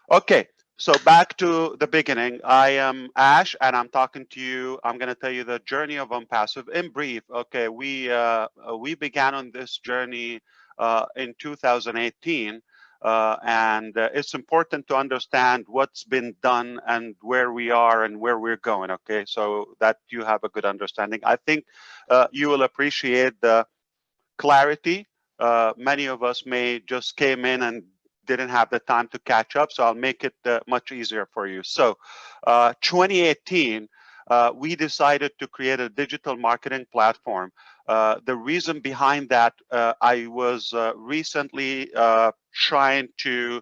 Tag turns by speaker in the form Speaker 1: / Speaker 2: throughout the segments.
Speaker 1: Okay, so back to the beginning. I am Ash, and I'm talking to you. I'm going to tell you the journey of ONPASSIVE in brief. Okay, we began on this journey in 2018, and it's important to understand what's been done and where we are and where we're going. Okay, so that you have a good understanding. I think you will appreciate the clarity. Many of us may just came in and didn't have the time to catch up, so I'll make it much easier for you. So 2018, we decided to create a digital marketing platform. The reason behind that, I was recently trying to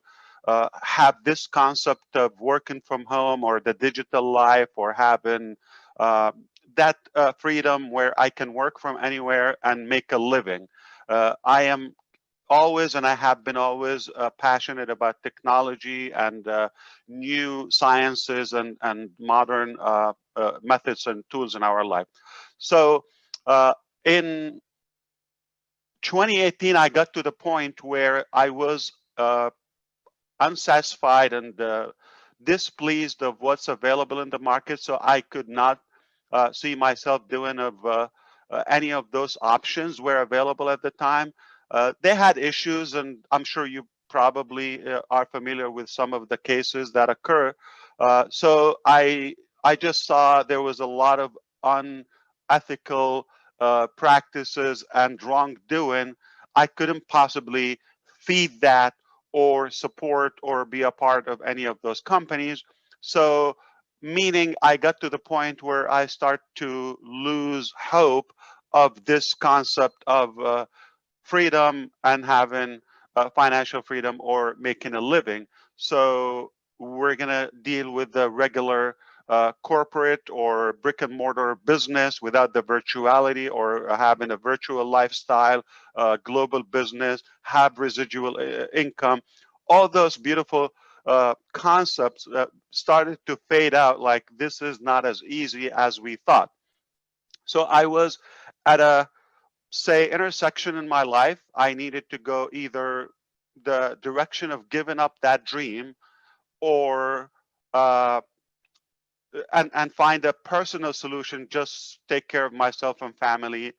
Speaker 1: have this concept of working from home or the digital life, or having uh, that freedom where I can work from anywhere and make a living. I am always, and I have been always, passionate about technology and new sciences and modern methods and tools in our life. So in 2018, I got to the point where I was unsatisfied and displeased of what's available in the market. So I could not see myself doing of any of those options were available at the time. They had issues, and I'm sure you probably are familiar with some of the cases that occur. So I just saw there was a lot of unethical practices and wrongdoing. I couldn't possibly feed that or support or be a part of any of those companies. So, meaning I got to the point where I start to lose hope of this concept of freedom and having financial freedom or making a living. So we're going to deal with the regular corporate or brick and mortar business without the virtuality, or having a virtual lifestyle, global business, have residual income. All those beautiful concepts started to fade out, like this is not as easy as we thought. So I was at a, say, intersection in my life. I needed to go either the direction of giving up that dream, or uh, and find a personal solution, just take care of myself and family.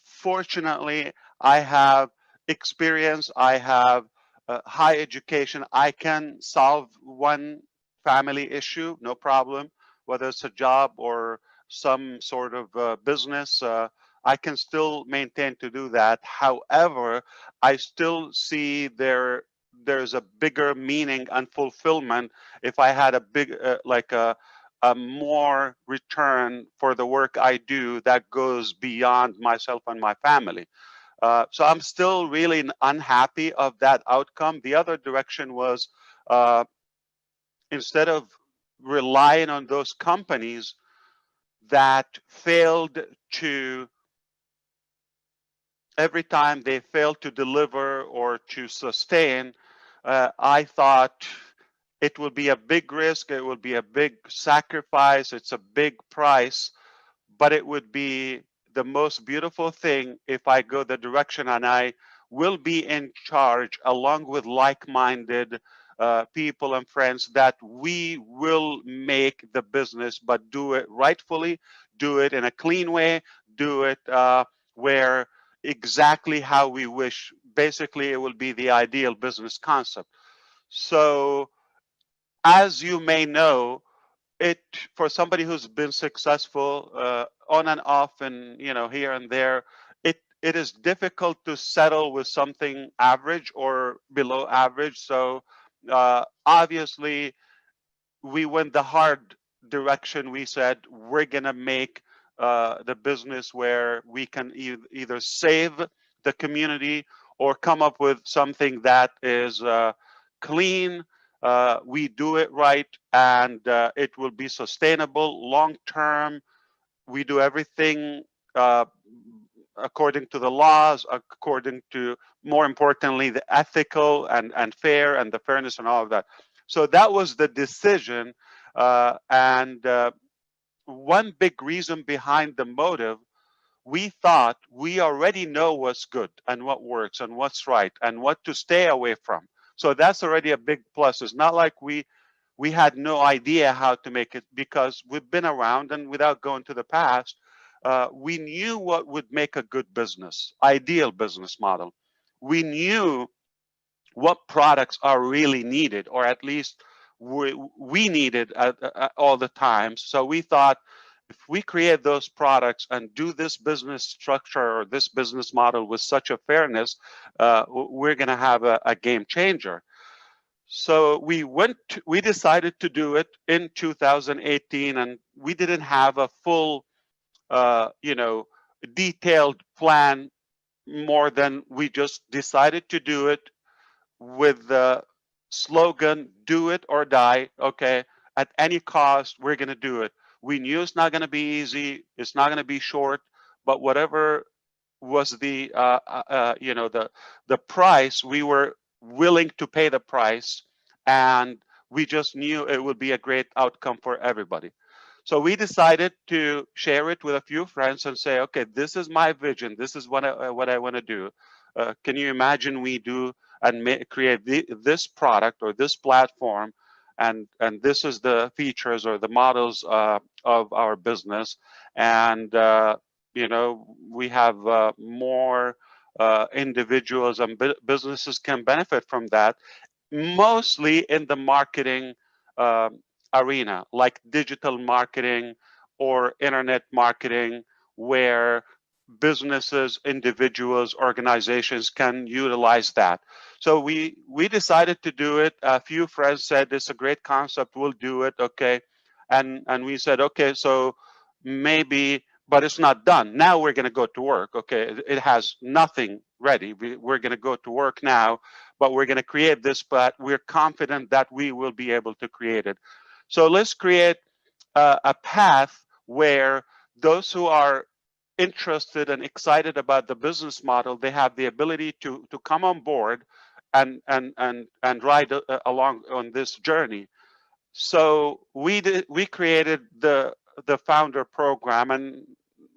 Speaker 1: Fortunately, I have experience, I have high education. I can solve one family issue, no problem, whether it's a job or some sort of business. I can still maintain to do that. However, I still see there's a bigger meaning and fulfillment if I had a big like a more return for the work I do that goes beyond myself and my family. So I'm still really unhappy of that outcome. The other direction was, uh, instead of relying on those companies that failed to, every time they failed to deliver or to sustain, I thought it will be a big risk, it will be a big sacrifice, it's a big price, but it would be the most beautiful thing if I go the direction and I will be in charge along with like-minded people and friends, that we will make the business, but do it rightfully, do it in a clean way, do it where exactly how we wish. Basically, it will be the ideal business concept. So as you may know, it, for somebody who's been successful on and off and here and there, it is difficult to settle with something average or below average. So obviously we went the hard direction. We said we're gonna make the business where we can either save the community or come up with something that is clean. We do it right, and it will be sustainable long term. We do everything uh, according to the laws, according to, more importantly, the ethical and fair and the fairness and all of that. So that was the decision. And one big reason behind the motive, we thought we already know what's good and what works and what's right and what to stay away from. So that's already a big plus. It's not like we had no idea how to make it, because we've been around, and without going to the past, we knew what would make a good business, ideal business model. We knew what products are really needed, or at least we needed all the time. So we thought, if we create those products and do this business structure or this business model with such a fairness, we're going to have a game changer. So we decided to do it in 2018, and we didn't have a full, detailed plan, more than we just decided to do it with the slogan, do it or die. Okay, at any cost, we're going to do it. We knew it's not going to be easy, it's not going to be short, but whatever was the the price, we were willing to pay the price, and we just knew it would be a great outcome for everybody. So we decided to share it with a few friends and say, okay, this is my vision, this is what I want to do. Can you imagine we do and create this product or this platform, and this is the features or the models of our business, and we have more individuals and businesses can benefit from that, mostly in the marketing arena, like digital marketing or internet marketing, where businesses, individuals, organizations can utilize that. So we decided to do it. A few friends said it's a great concept, we'll do it. Okay, and we said, okay, so maybe, but it's not done. Now we're going to go to work. Okay, it has nothing ready. We're going to go to work now, but we're going to create this, but we're confident that we will be able to create it. So let's create a path where those who are interested and excited about the business model, they have the ability to come on board and ride along on this journey. So we created the founder program, and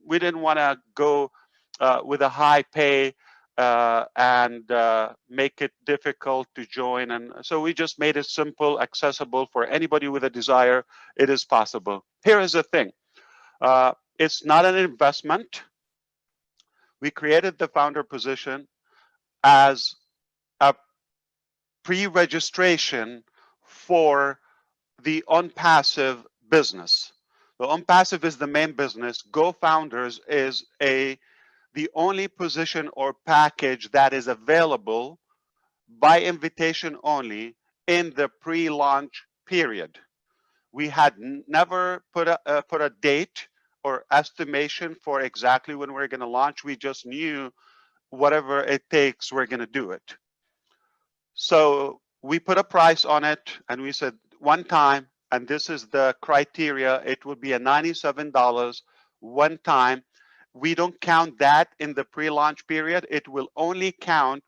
Speaker 1: we didn't want to go with a high pay and make it difficult to join. And so we just made it simple, accessible for anybody with a desire. It is possible. Here is the thing. It's not an investment. We created the founder position as a pre-registration for the ONPASSIVE business. The ONPASSIVE is the main business. Go Founders is the only position or package that is available by invitation only in the pre-launch period. We had never put a date or estimation for exactly when we're going to launch. We just knew whatever it takes, we're going to do it. So we put a price on it, and we said one time, and this is the criteria, it will be a $97 one time. We don't count that in the pre-launch period. It will only count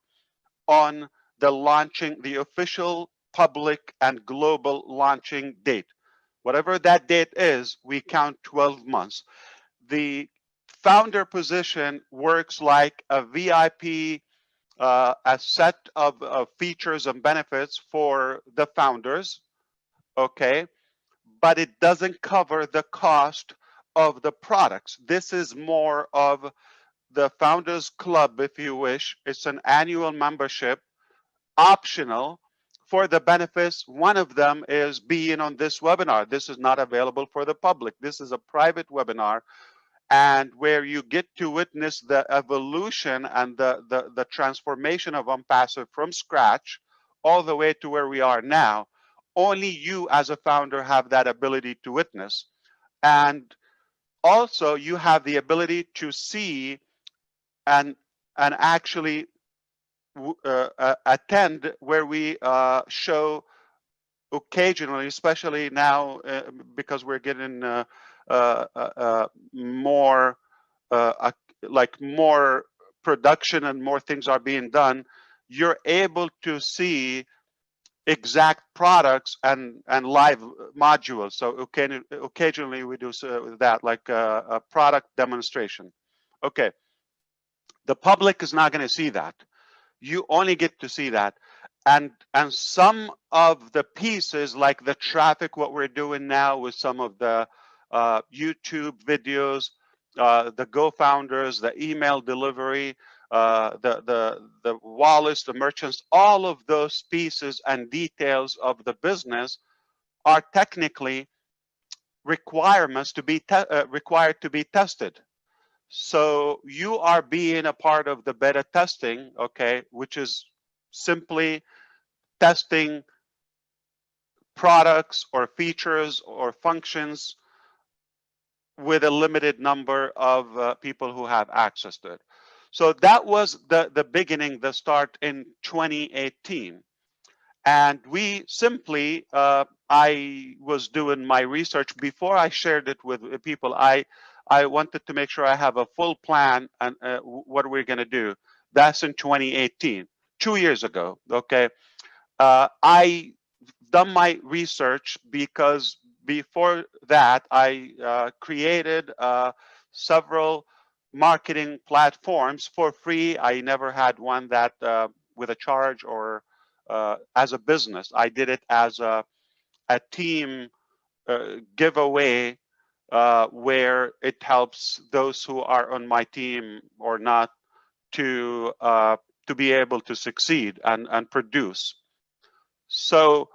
Speaker 1: on the launching, the official public and global launching date. Whatever that date is, we count 12 months. The founder position works like a VIP, a set of features and benefits for the founders, okay? But it doesn't cover the cost of the products. This is more of the Founders Club, if you wish. It's an annual membership, optional for the benefits. One of them is being on this webinar. This is not available for the public. This is a private webinar, and where you get to witness the evolution and the transformation of ONPASSIVE from scratch all the way to where we are now. Only you as a founder have that ability to witness. And also you have the ability to see and actually attend, where we show occasionally, especially now because we're getting more like more production and more things are being done. You're able to see exact products and live modules. So occasionally we do that, like a product demonstration. Okay, the public is not going to see that. You only get to see that. and some of the pieces, like the traffic, what we're doing now with some of the YouTube videos, the Go founders, the email delivery, the wallets, the merchants, all of those pieces and details of the business are technically requirements to be required to be tested. So you are being a part of the beta testing, okay, which is simply testing products or features or functions with a limited number of people who have access to it. So that was the beginning, the start in 2018. And we simply, I was doing my research before I shared it with people. I wanted to make sure I have a full plan and what we're going to do. That's in 2018, 2 years ago. Okay. I done my research because before that I created several marketing platforms for free. I never had one that with a charge or as a business. I did it as a team giveaway where it helps those who are on my team or not to be able to succeed and produce. So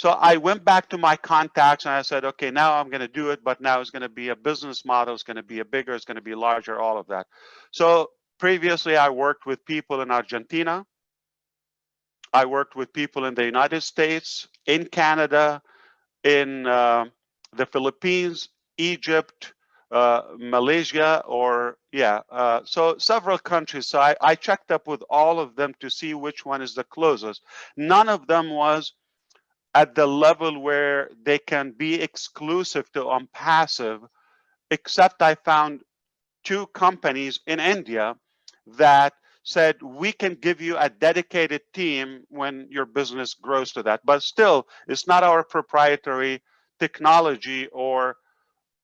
Speaker 1: I went back to my contacts and I said, okay, now I'm going to do it, but now it's going to be a business model. It's going to be a bigger, it's going to be larger, all of that. So previously I worked with people in Argentina. I worked with people in the United States, in Canada, in the Philippines, Egypt, Malaysia, so several countries. So I checked up with all of them to see which one is the closest. None of them was at the level where they can be exclusive to ONPASSIVE, except I found 2 companies in India that said we can give you a dedicated team when your business grows to that. But still, it's not our proprietary technology, or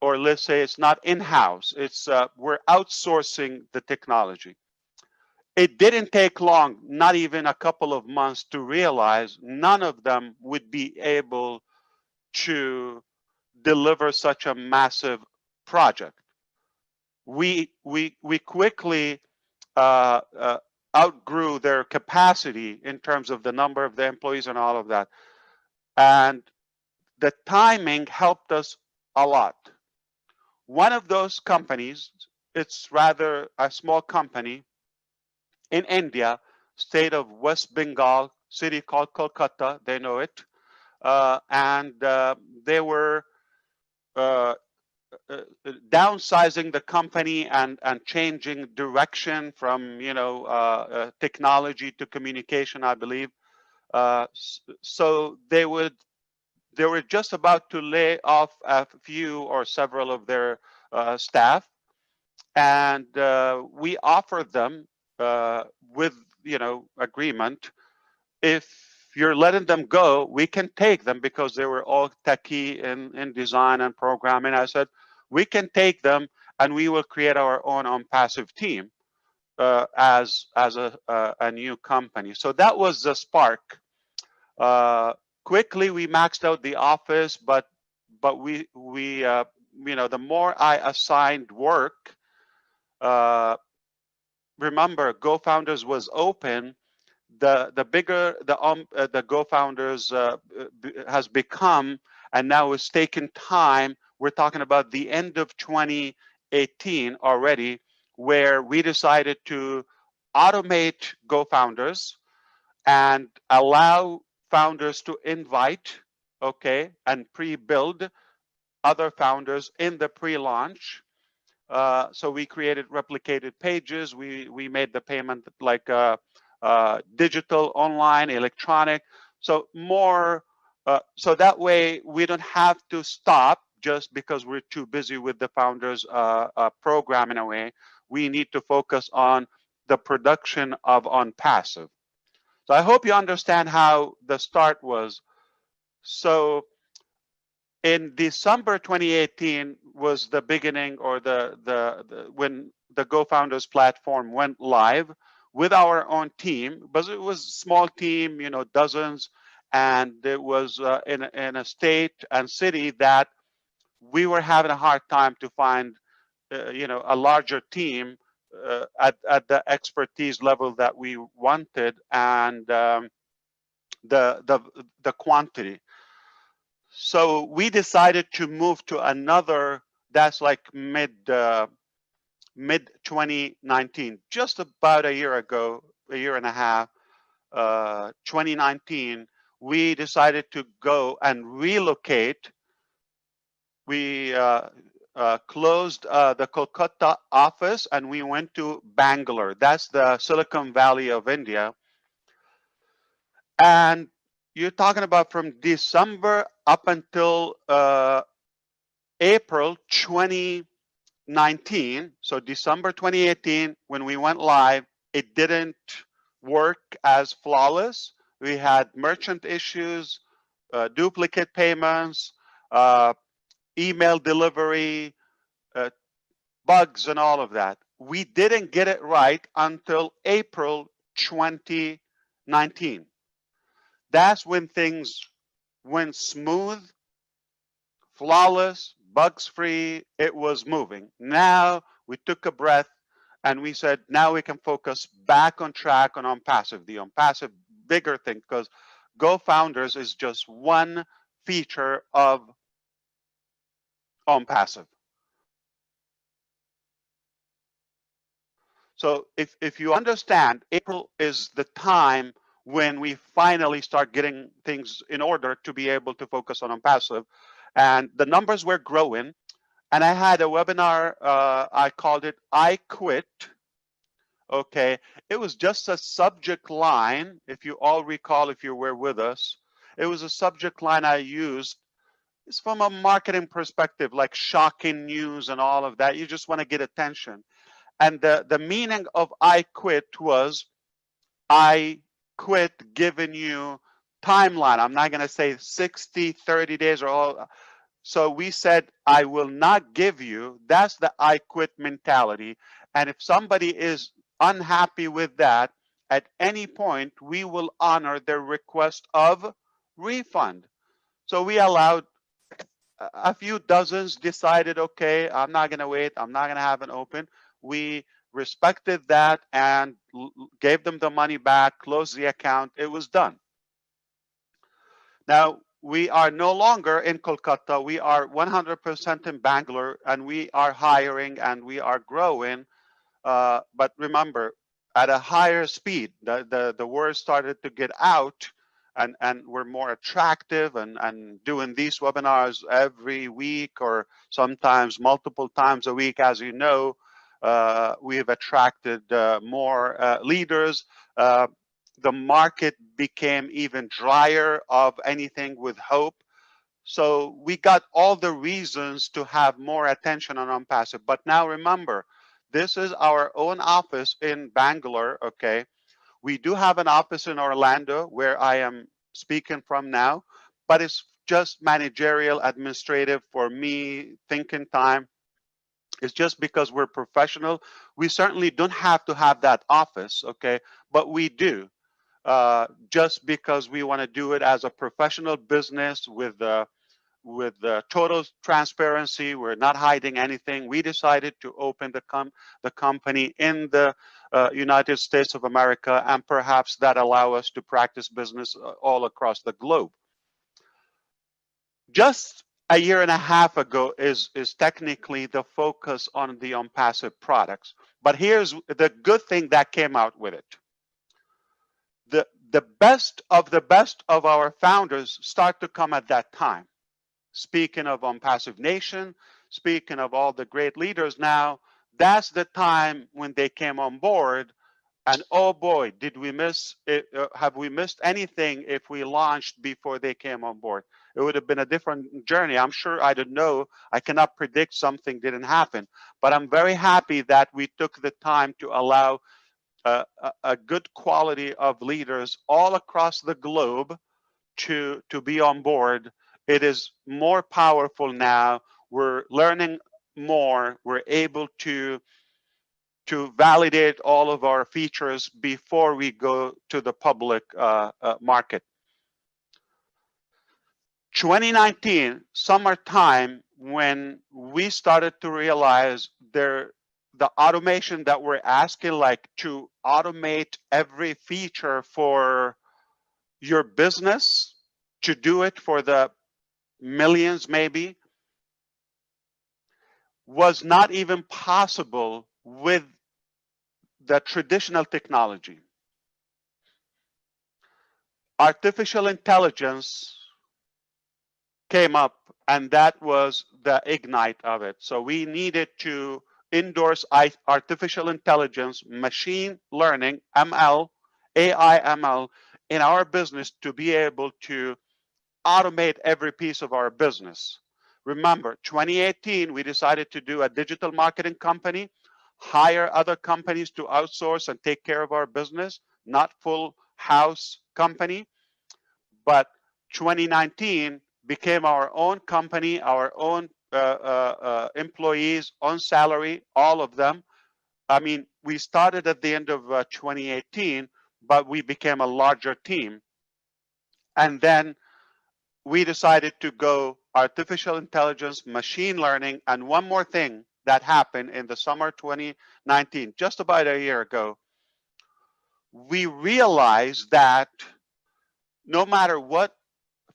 Speaker 1: let's say it's not in-house. It's we're outsourcing the technology. It didn't take long, not even a couple of months, to realize none of them would be able to deliver such a massive project. We quickly outgrew their capacity in terms of the number of the employees and all of that, and the timing helped us a lot. One of those companies, it's rather a small company in India, state of West Bengal, city called Kolkata, they know it, and they were downsizing the company and changing direction from technology to communication, I believe. So they were just about to lay off a few or several of their staff, and we offered them with agreement, if you're letting them go, we can take them, because they were all techie in design and programming. I said, we can take them and we will create our own ONPASSIVE team as a new company. So that was the spark. Quickly we maxed out the office, but we the more I assigned work, remember, Go Founders was open. The bigger the Go Founders has become, and now it's taken time. We're talking about the end of 2018 already, where we decided to automate Go Founders and allow founders to invite, okay, and pre-build other founders in the pre-launch. So we created replicated pages. We made the payment like digital, online, electronic. So more, so that way we don't have to stop just because we're too busy with the founders program in a way. We need to focus on the production of ONPASSIVE. So I hope you understand how the start was. So in December 2018 was the beginning, or when the Go Founders platform went live. with our own team, but it was a small team, you know, dozens, and it was in a state and city that we were having a hard time to find, you know, a larger team at the expertise level that we wanted, and the quantity. So we decided to move to another. That's like mid 2019, just about a year ago, a year and a half. 2019, we decided to go and relocate. We closed the Kolkata office and we went to Bangalore. That's the Silicon Valley of India. And you're talking about from December up until April 2019. So December 2018, when we went live, it didn't work as flawless. We had merchant issues, duplicate payments, email delivery, bugs, and all of that. We didn't get it right until April 2019. That's when things went smooth, flawless, bugs free. It was moving. Now we took a breath and we said, now we can focus back on track on ONPASSIVE, the ONPASSIVE bigger thing, because Go Founders is just one feature of ONPASSIVE. So if you understand, April is the time when we finally start getting things in order to be able to focus on ONPASSIVE. And the numbers were growing. And I had a webinar, I called it I Quit. Okay, it was just a subject line. If you all recall, if you were with us, it was a subject line I used. It's from a marketing perspective, like shocking news and all of that. You just want to get attention. And the meaning of I quit was, I quit giving you timeline. I'm not going to say 60, 30 days or all. So we said, I will not give you. That's the I quit mentality. And if somebody is unhappy with that, at any point, we will honor their request of refund. So we allowed a few dozens, decided, okay, I'm not going to wait. I'm not going to have an open. We respected that and gave them the money back, closed the account. It was done. Now, we are no longer in Kolkata. We are 100% in Bangalore, and we are hiring and we are growing. But remember, at a higher speed, the word started to get out, and we're more attractive and doing these webinars every week or sometimes multiple times a week. As you know, we have attracted more leaders. The market became even drier of anything with hope. So we got all the reasons to have more attention on ONPASSIVE. But now remember, this is our own office in Bangalore, okay? We do have an office in Orlando where I am speaking from now, but it's just managerial, administrative for me, thinking time. It's just because we're professional. We certainly don't have to have that office, okay? But we do. Just because we want to do it as a professional business with total transparency. We're not hiding anything. We decided to open the company in the United States of America, and perhaps that allow us to practice business all across the globe. Just a year and a half ago is technically the focus on the ONPASSIVE products. But here's the good thing that came out with it. The best of our founders start to come at that time. Speaking of ONPASSIVE Nation, speaking of all the great leaders now, that's the time when they came on board. And oh boy, did we miss it, have we missed anything if we launched before they came on board? It would have been a different journey. I'm sure, I don't know. I cannot predict something didn't happen. But I'm very happy that we took the time to allow a good quality of leaders all across the globe to be on board. It is more powerful now. We're learning more. We're able to to validate all of our features before we go to the public market. 2019, summertime, when we started to realize the automation that we're asking, like to automate every feature for your business, to do it for the millions maybe, was not even possible with the traditional technology. Artificial intelligence came up, and that was the ignite of it. So we needed to endorse artificial intelligence, machine learning, ML, AI ML in our business to be able to automate every piece of our business. Remember, 2018, we decided to do a digital marketing company, hire other companies to outsource and take care of our business, not full house company. But 2019 became our own company, our own employees on salary, all of them. I mean, we started at the end of 2018, but we became a larger team. And then we decided to go artificial intelligence, machine learning, and one more thing that happened in the summer 2019, just about a year ago. We realized that no matter what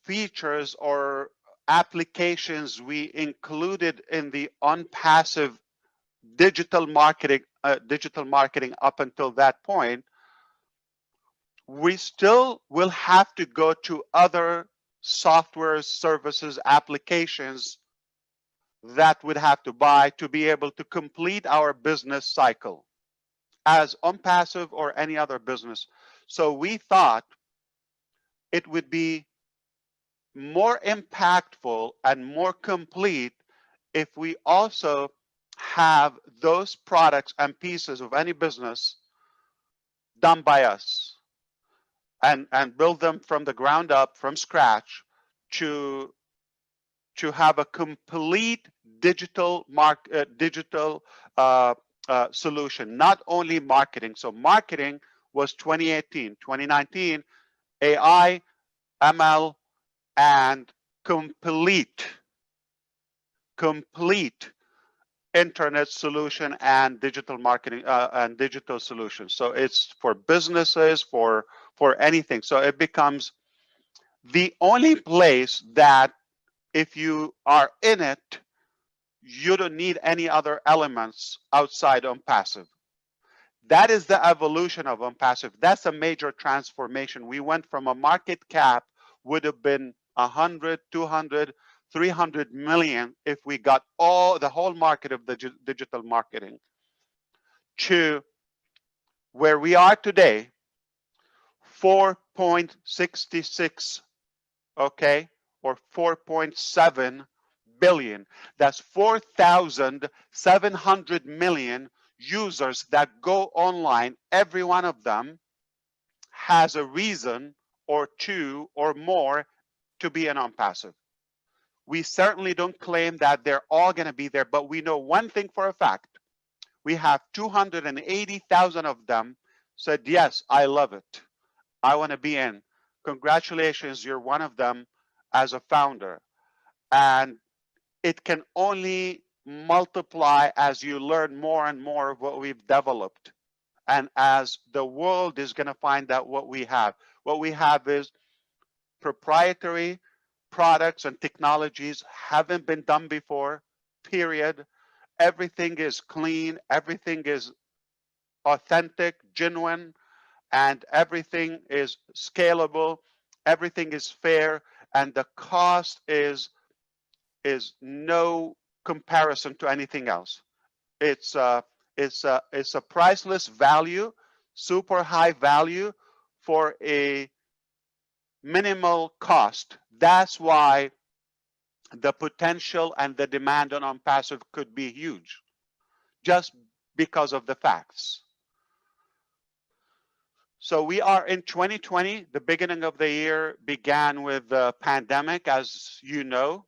Speaker 1: features or applications we included in the ONPASSIVE digital marketing up until that point, we still will have to go to other software services applications that would have to buy to be able to complete our business cycle as ONPASSIVE or any other business. So we thought it would be more impactful and more complete if we also have those products and pieces of any business done by us and build them from the ground up, from scratch, to have a complete digital solution, not only marketing. So marketing was 2018, 2019, AI, ML, and complete internet solution and digital marketing and digital solutions. So it's for businesses, for anything. So it becomes the only place that if you are in it, you don't need any other elements outside ONPASSIVE. That is the evolution of ONPASSIVE. That's a major transformation. We went from a market cap would have been 100, 200, 300 million if we got the whole market of the digital marketing, to where we are today, 4.66, okay, or 4.7 billion. That's 4,700 million users that go online. Every one of them has a reason or two or more to be an ONPASSIVE. We certainly don't claim that they're all going to be there, but we know one thing for a fact. We have 280,000 of them said, yes, I love it. I want to be in. Congratulations, you're one of them as a founder. And it can only multiply as you learn more and more of what we've developed. And as the world is going to find out what we have. What we have is proprietary products and technologies haven't been done before, period. Everything is clean, everything is authentic, genuine, and everything is scalable, everything is fair, and the cost is no comparison to anything else. It's a priceless value, super high value for a minimal cost. That's why the potential and the demand on ONPASSIVE could be huge, just because of the facts. So we are in 2020. The beginning of the year began with the pandemic, as you know.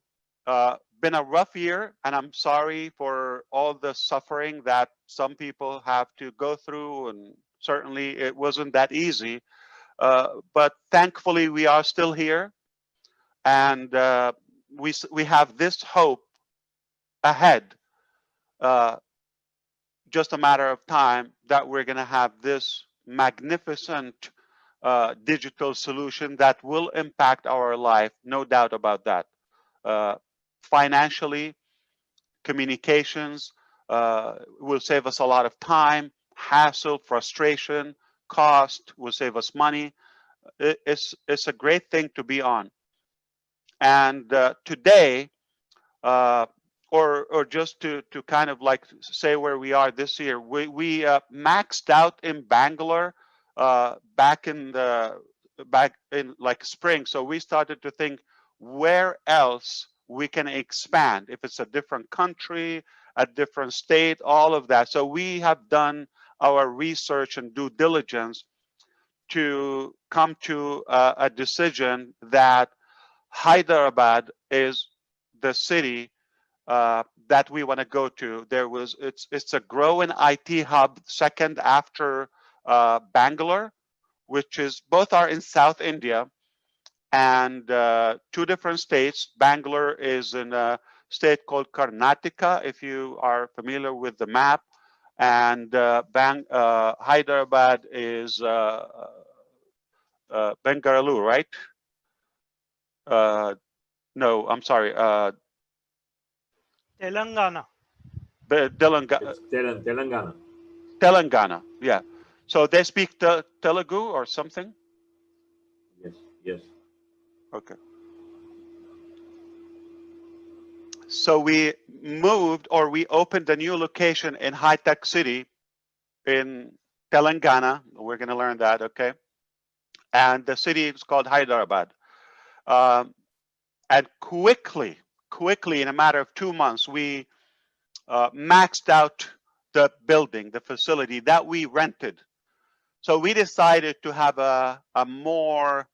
Speaker 1: been a rough year, and I'm sorry for all the suffering that some people have to go through, and certainly it wasn't that easy. But thankfully, we are still here, and we have this hope ahead. Uh, just a matter of time that we're going to have this magnificent digital solution that will impact our life, no doubt about that. Uh, Financially, communications will save us a lot of time, hassle, frustration, cost, will save us money. It's a great thing to be on. And today, uh, or just to kind of like say where we are this year, we maxed out in Bangalore back in like spring. So we started to think where else we can expand, if it's a different country, a different state, all of that. So we have done our research and due diligence to come to a decision that Hyderabad is the city that we want to go to. It's a growing IT hub, second after Bangalore, which is both are in South India, and two different states. Bangalore is in a state called Karnataka, if you are familiar with the map, and Hyderabad is Bengaluru, right? No, I'm sorry.
Speaker 2: Telangana.
Speaker 3: It's Telangana.
Speaker 1: Telangana, yeah. So they speak Telugu or something?
Speaker 3: Yes, yes.
Speaker 1: Okay. So we moved, or we opened a new location in High Tech City in Telangana. We're going to learn that, okay? And the city is called Hyderabad. And quickly, in a matter of 2 months, we maxed out the building, the facility that we rented. So we decided to have a more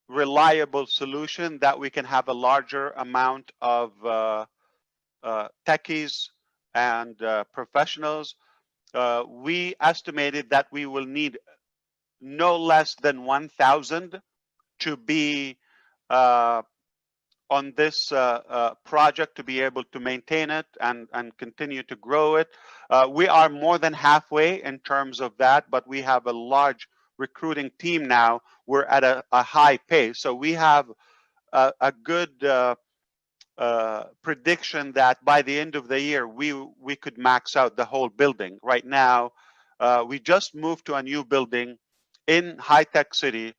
Speaker 1: reliable solution that we can have a larger amount of techies and professionals. We estimated that we will need no less than 1,000 to be on this project, to be able to maintain it and continue to grow it. We are more than halfway in terms of that, but we have a large recruiting team now. We're at a high pace. So we have a good prediction that by the end of the year, we could max out the whole building. Right now, we just moved to a new building in High Tech City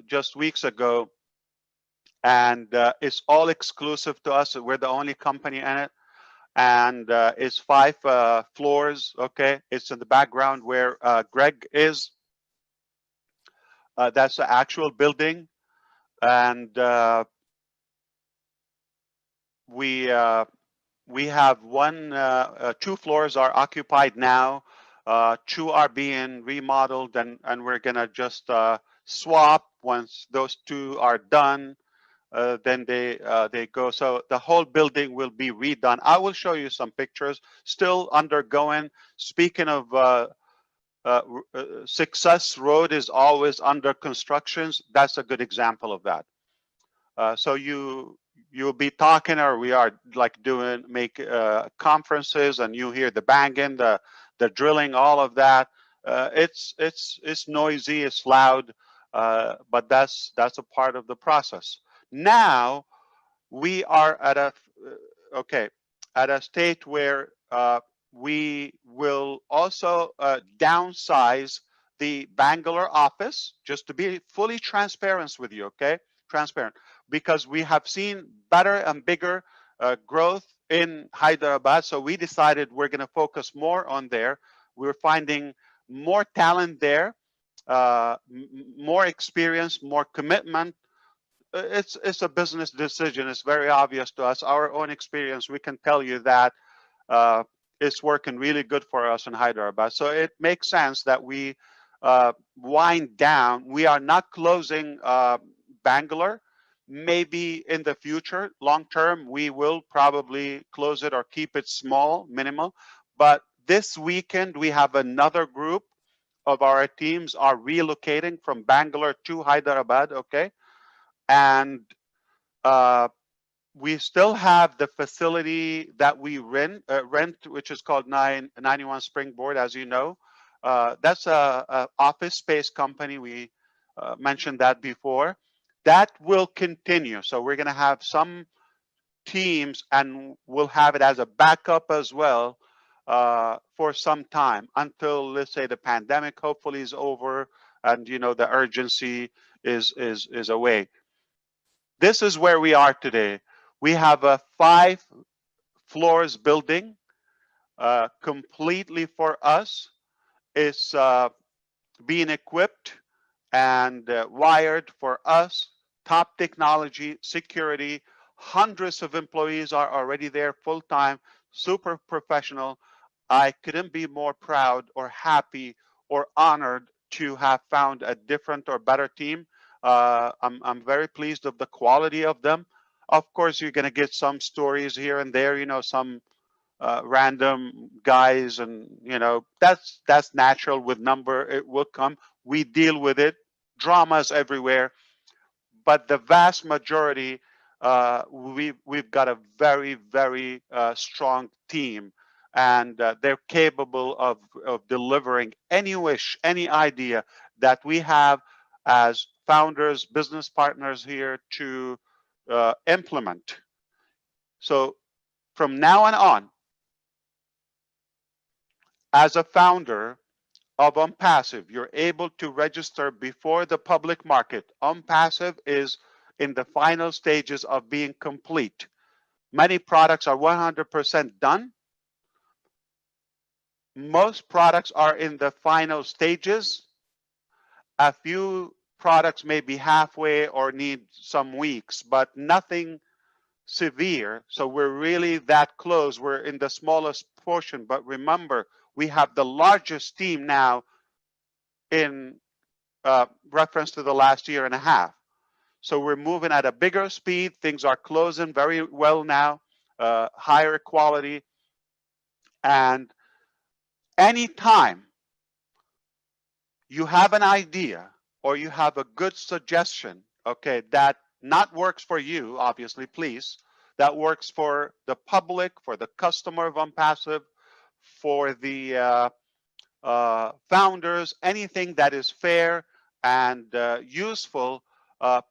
Speaker 1: just weeks ago. And it's all exclusive to us. We're the only company in it, and it's 5 floors. Okay, it's in the background where Greg is. That's the actual building, and we have 2 floors are occupied now. 2 are being remodeled, and we're gonna just swap once those 2 are done. Then they go. So the whole building will be redone. I will show you some pictures. Still undergoing. Speaking of Success Road is always under constructions. That's a good example of that. So you'll be talking, or we are like doing conferences, and you hear the banging, the drilling, all of that. It's noisy, it's loud, but that's a part of the process. Now we are at a state where we will also downsize the Bangalore office, just to be fully transparent with you, okay? Transparent, because we have seen better and bigger growth in Hyderabad. So we decided we're going to focus more on there. We're finding more talent there, more experience, more commitment. It's a business decision. It's very obvious to us. Our own experience, we can tell you that it's working really good for us in Hyderabad. So it makes sense that we wind down. We are not closing Bangalore, Maybe in the future, long term, we will probably close it or keep it small, minimal. But this weekend, we have another group of our teams are relocating from Bangalore to Hyderabad, okay? And we still have the facility that we rent, which is called 91 Springboard, as you know. That's a office space company. We mentioned that before. That will continue. So we're going to have some teams, and we'll have it as a backup as well for some time until, let's say, the pandemic hopefully is over, and the urgency is away. This is where we are today. We have a 5 floors building completely for us. It's being equipped and wired for us. Top technology, security. Hundreds of employees are already there full time, super professional. I couldn't be more proud or happy or honored to have found a different or better team. I'm very pleased of the quality of them. Of course, you're going to get some stories here and there, some random guys, and that's natural. With number, it will come. We deal with it. Dramas everywhere, but the vast majority, we've got a very, very strong team, and they're capable of delivering any wish, any idea that we have as founders, business partners here to implement. So from now on, as a founder of ONPASSIVE, you're able to register before the public market. ONPASSIVE is in the final stages of being complete. Many products are 100% done. Most products are in the final stages. A few products may be halfway or need some weeks, but nothing severe. So we're really that close. We're in the smallest portion, but remember, we have the largest team now in reference to the last year and a half. So we're moving at a bigger speed. Things are closing very well now, higher quality. And anytime you have an idea or you have a good suggestion, okay, that not works for you, obviously, please, that works for the public, for the customer of ONPASSIVE, for the founders, anything that is fair and useful,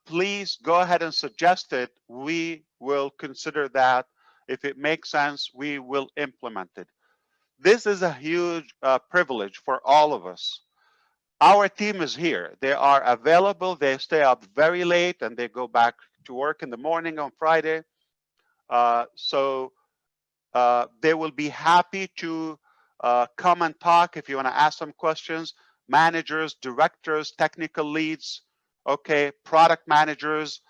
Speaker 1: please go ahead and suggest it. We will consider that. If it makes sense, we will implement it. This is a huge privilege for all of us. Our team is here. They are available. They stay up very late and they go back to work in the morning on Friday. So they will be happy to come and talk if you want to ask some questions. Managers, directors, technical leads, okay, product managers,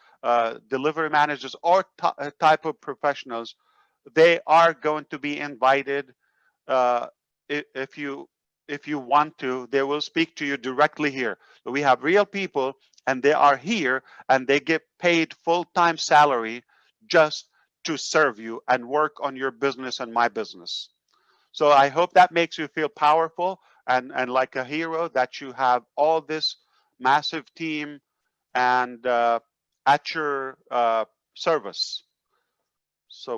Speaker 1: delivery managers, or type of professionals, they are going to be invited. If you want to, they will speak to you directly here. We have real people, and they are here, and they get paid full-time salary just to serve you and work on your business and my business. So I hope that makes you feel powerful and like a hero, that you have all this massive team and at your service. So